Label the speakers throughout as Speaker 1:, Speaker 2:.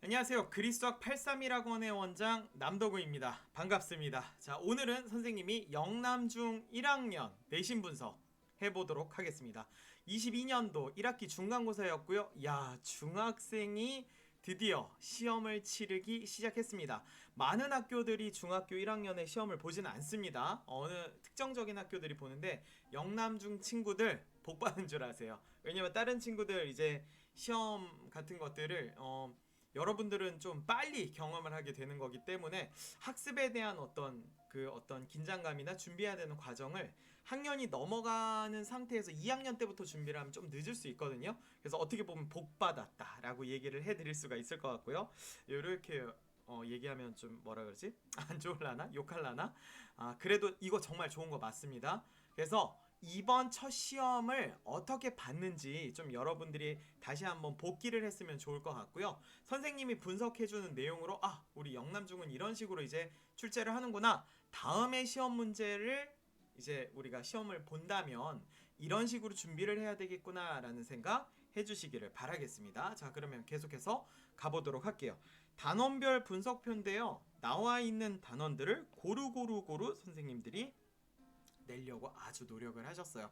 Speaker 1: 안녕하세요. 그리스도학 831학원의 원장 남덕우입니다. 반갑습니다. 자, 오늘은 선생님이 영남중 1학년 내신 분석 해보도록 하겠습니다. 22년도 1학기 중간고사였고요. 야, 중학생이 드디어 시험을 치르기 시작했습니다. 많은 학교들이 중학교 1학년에 시험을 보지는 않습니다. 어느 특정적인 학교들이 보는데 영남중 친구들 복 받은 줄 아세요. 왜냐면 다른 친구들 이제 시험 같은 것들을 여러분들은 좀 빨리 경험을 하게 되는 거기 때문에 학습에 대한 어떤 긴장감이나 준비해야 되는 과정을 학년이 넘어가는 상태에서 2학년 때부터 준비를 하면 좀 늦을 수 있거든요. 그래서 어떻게 보면 복 받았다라고 얘기를 해드릴 수가 있을 것 같고요. 이렇게 얘기하면 좀 뭐라 그러지? 안 좋을라나? 욕할라나? 그래도 이거 정말 좋은 거 맞습니다. 그래서 이번 첫 시험을 어떻게 봤는지 좀 여러분들이 다시 한번 복기를 했으면 좋을 것 같고요. 선생님이 분석해주는 내용으로 우리 영남중은 이런 식으로 이제 출제를 하는구나. 다음에 시험 문제를 이제 우리가 시험을 본다면 이런 식으로 준비를 해야 되겠구나 라는 생각 해주시기를 바라겠습니다. 자, 그러면 계속해서 가보도록 할게요. 단원별 분석표인데요. 나와 있는 단원들을 고루 선생님들이 내려고 아주 노력을 하셨어요.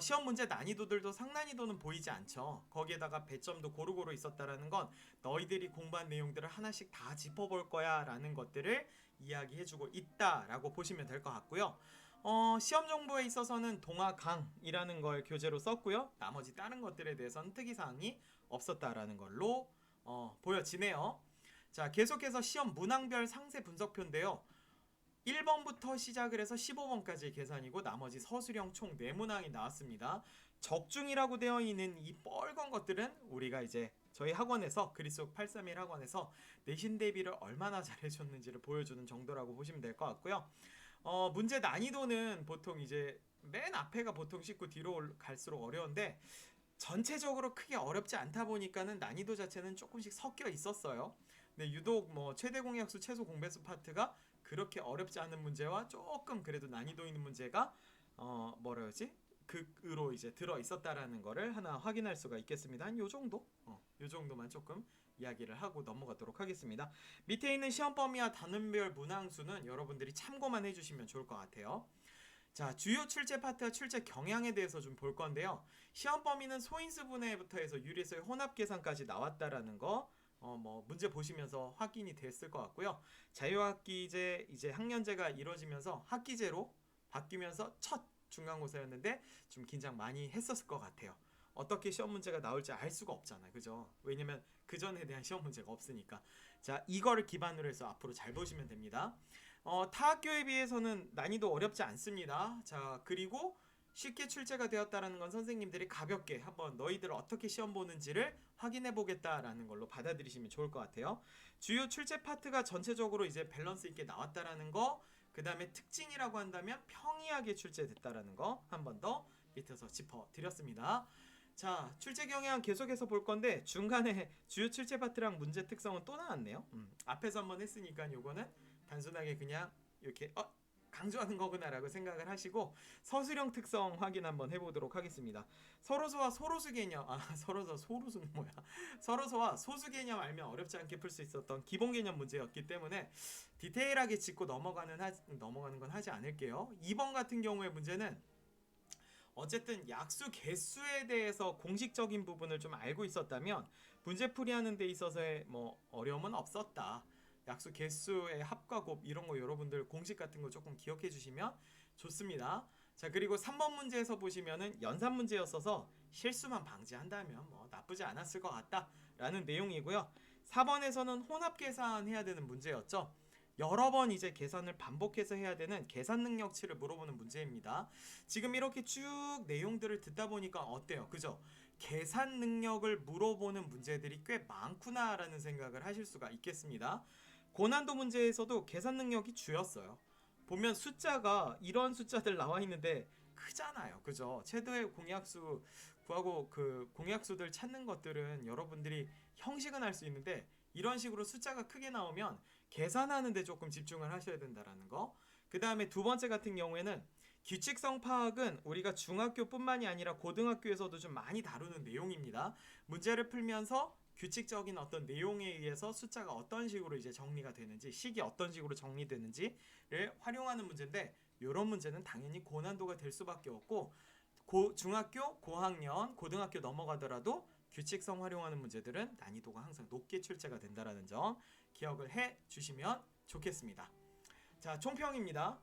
Speaker 1: 시험 문제 난이도들도 상난이도는 보이지 않죠. 거기에다가 배점도 고루고루 있었다라는 건 너희들이 공부한 내용들을 하나씩 다 짚어볼 거야 라는 것들을 이야기해주고 있다라고 보시면 될 것 같고요. 시험 정보에 있어서는 동화강이라는 걸 교재로 썼고요. 나머지 다른 것들에 대해서는 특이사항이 없었다라는 걸로 보여지네요. 자, 계속해서 시험 문항별 상세 분석표인데요. 1번부터 시작을 해서 15번까지 계산이고 나머지 서술형 총 4문항이 나왔습니다. 적중이라고 되어 있는 이 뻘건 것들은 우리가 이제 저희 학원에서 그리스도 831 학원에서 내신 대비를 얼마나 잘해줬는지를 보여주는 정도라고 보시면 될 것 같고요. 문제 난이도는 보통 이제 맨 앞에가 보통 쉽고 뒤로 갈수록 어려운데 전체적으로 크게 어렵지 않다 보니까는 난이도 자체는 조금씩 섞여 있었어요. 근데 유독 뭐 최대 공약수, 최소 공배수 파트가 그렇게 어렵지 않은 문제와 조금 그래도 난이도 있는 문제가 뭐라 그러지? 극으로 이제 들어 있었다라는 거를 하나 확인할 수가 있겠습니다. 한 요 정도? 요 정도만 조금 이야기를 하고 넘어가도록 하겠습니다. 밑에 있는 시험 범위와 단원별 문항수는 여러분들이 참고만 해주시면 좋을 것 같아요. 자, 주요 출제 파트와 출제 경향에 대해서 좀 볼 건데요. 시험 범위는 소인수 분해부터 해서 유리수의 혼합 계산까지 나왔다라는 거 문제 보시면서 확인이 됐을 것 같고요. 자유학기제 이제 학년제가 이루어지면서 학기제로 바뀌면서 첫 중간고사였는데 좀 긴장 많이 했었을 것 같아요. 어떻게 시험 문제가 나올지 알 수가 없잖아요. 그죠? 왜냐면 그 전에 대한 시험 문제가 없으니까. 자, 이거를 기반으로 해서 앞으로 잘 보시면 됩니다. 타 학교에 비해서는 난이도 어렵지 않습니다. 자, 그리고 쉽게 출제가 되었다는 건 선생님들이 가볍게 한번 너희들 어떻게 시험 보는지를 확인해 보겠다라는 걸로 받아들이시면 좋을 것 같아요. 주요 출제 파트가 전체적으로 이제 밸런스 있게 나왔다라는 거, 그 다음에 특징이라고 한다면 평이하게 출제됐다라는 거 한 번 더 밑에서 짚어드렸습니다. 자, 출제 경향 계속해서 볼 건데 중간에 주요 출제 파트랑 문제 특성은 또 나왔네요. 앞에서 한번 했으니까 요거는 단순하게 그냥 이렇게 강조하는 거구나라고 생각을 하시고 서술형 특성 확인 한번 해보도록 하겠습니다. 서로서와 소로수 개념, 서로서 소로수는 뭐야? 서로서와 소수 개념 알면 어렵지 않게 풀 수 있었던 기본 개념 문제였기 때문에 디테일하게 짚고 넘어가는 건 하지 않을게요. 2번 같은 경우의 문제는 어쨌든 약수 개수에 대해서 공식적인 부분을 좀 알고 있었다면 문제 풀이하는 데 있어서의 뭐 어려움은 없었다. 약수 개수의 합과 곱 이런 거 여러분들 공식 같은 거 조금 기억해 주시면 좋습니다. 자, 그리고 3번 문제에서 보시면은 연산 문제였어서 실수만 방지한다면 뭐 나쁘지 않았을 것 같다라는 내용이고요. 4번에서는 혼합 계산해야 되는 문제였죠. 여러 번 이제 계산을 반복해서 해야 되는 계산 능력치를 물어보는 문제입니다. 지금 이렇게 쭉 내용들을 듣다 보니까 어때요? 그죠? 계산 능력을 물어보는 문제들이 꽤 많구나라는 생각을 하실 수가 있겠습니다. 고난도 문제에서도 계산 능력이 주였어요. 보면 숫자가 이런 숫자들 나와 있는데 크잖아요. 그죠? 최대의 공약수 구하고 그 공약수들 찾는 것들은 여러분들이 형식은 할 수 있는데 이런 식으로 숫자가 크게 나오면 계산하는 데 조금 집중을 하셔야 된다라는 거. 그 다음에 두 번째 같은 경우에는 규칙성 파악은 우리가 중학교뿐만이 아니라 고등학교에서도 좀 많이 다루는 내용입니다. 문제를 풀면서 규칙적인 어떤 내용에 의해서 숫자가 어떤 식으로 이제 정리가 되는지, 식이 어떤 식으로 정리되는지를 활용하는 문제인데, 이런 문제는 당연히 고난도가 될 수밖에 없고, 중학교, 고학년, 고등학교 넘어가더라도 규칙성 활용하는 문제들은 난이도가 항상 높게 출제가 된다는 점 기억을 해 주시면 좋겠습니다. 자, 총평입니다.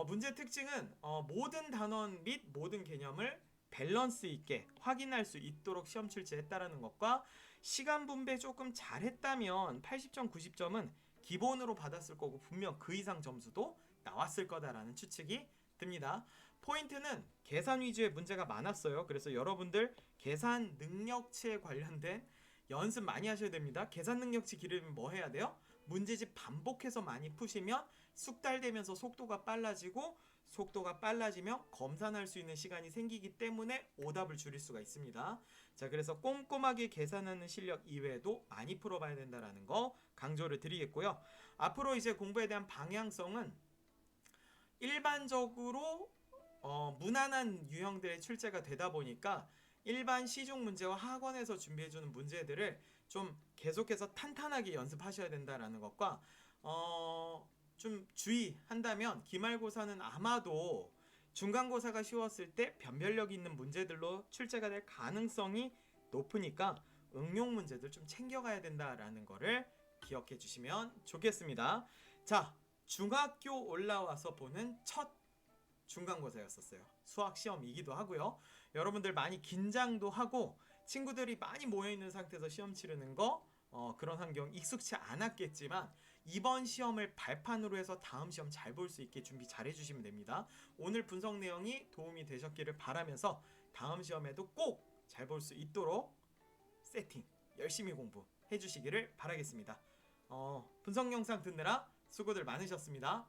Speaker 1: 문제 특징은 모든 단원 및 모든 개념을 밸런스 있게 확인할 수 있도록 시험 출제했다라는 것과, 시간 분배 조금 잘했다면 80점, 90점은 기본으로 받았을 거고 분명 그 이상 점수도 나왔을 거다라는 추측이 듭니다. 포인트는 계산 위주의 문제가 많았어요. 그래서 여러분들 계산 능력치에 관련된 연습 많이 하셔야 됩니다. 계산 능력치 기르면 뭐 해야 돼요? 문제집 반복해서 많이 푸시면 숙달되면서 속도가 빨라지고, 속도가 빨라지면 검산할 수 있는 시간이 생기기 때문에 오답을 줄일 수가 있습니다. 자, 그래서 꼼꼼하게 계산하는 실력 이외에도 많이 풀어봐야 된다는 거 강조를 드리겠고요. 앞으로 이제 공부에 대한 방향성은 일반적으로 무난한 유형들의 출제가 되다 보니까 일반 시중 문제와 학원에서 준비해주는 문제들을 좀 계속해서 탄탄하게 연습하셔야 된다는 것과, 좀 주의한다면 기말고사는 아마도 중간고사가 쉬웠을 때 변별력 있는 문제들로 출제가 될 가능성이 높으니까 응용 문제들 좀 챙겨가야 된다라는 거를 기억해 주시면 좋겠습니다. 자, 중학교 올라와서 보는 첫 중간고사였었어요. 수학 시험이기도 하고요. 여러분들 많이 긴장도 하고 친구들이 많이 모여있는 상태에서 시험 치르는 거, 그런 환경 익숙치 않았겠지만 이번 시험을 발판으로 해서 다음 시험 잘 볼 수 있게 준비 잘 해주시면 됩니다. 오늘 분석 내용이 도움이 되셨기를 바라면서 다음 시험에도 꼭 잘 볼 수 있도록 세팅 열심히 공부해 주시기를 바라겠습니다. 분석 영상 듣느라 수고들 많으셨습니다.